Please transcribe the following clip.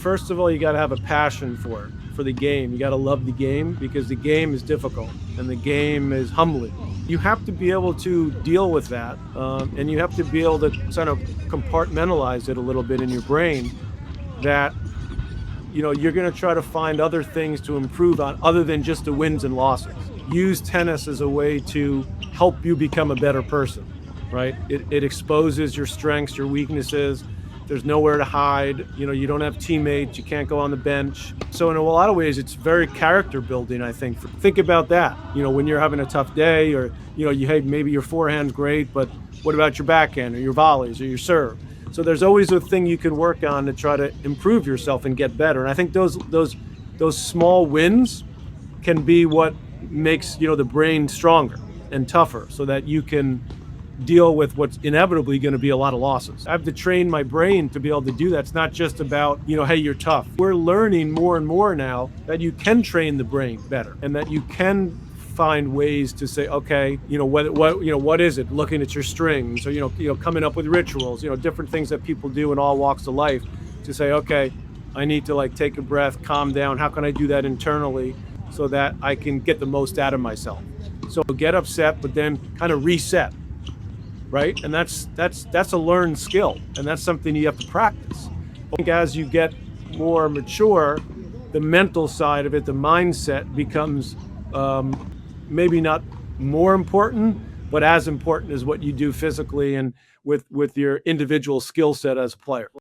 First of all, you got to have a passion for it, for the game. You got to love the game because the game is difficult and the game is humbling. You have to be able to deal with that, and you have to be able to kind of compartmentalize it a little bit in your brain that you're going to try to find other things to improve on other than just the wins and losses. Use tennis as a way to help you become a better person, right? It exposes your strengths, your weaknesses. There's nowhere to hide. You don't have teammates. You can't go on the bench. So in a lot of ways, it's very character building, I think. Think about that. When you're having a tough day, or hey, maybe your forehand's great, but what about your backhand or your volleys or your serve? So there's always a thing you can work on to try to improve yourself and get better. And I think those small wins can be what makes the brain stronger and tougher, so that you can deal with what's inevitably going to be a lot of losses. I have to train my brain to be able to do that. It's not just about, hey, you're tough. We're learning more and more now that you can train the brain better and that you can find ways to say, okay, what is it? Looking at your strings, or, coming up with rituals, different things that people do in all walks of life to say, okay, I need to take a breath, calm down. How can I do that internally so that I can get the most out of myself? So get upset, but then kind of reset. Right? And that's a learned skill, and that's something you have to practice. I think as you get more mature, the mental side of it, the mindset becomes maybe not more important, but as important as what you do physically and with your individual skill set as a player.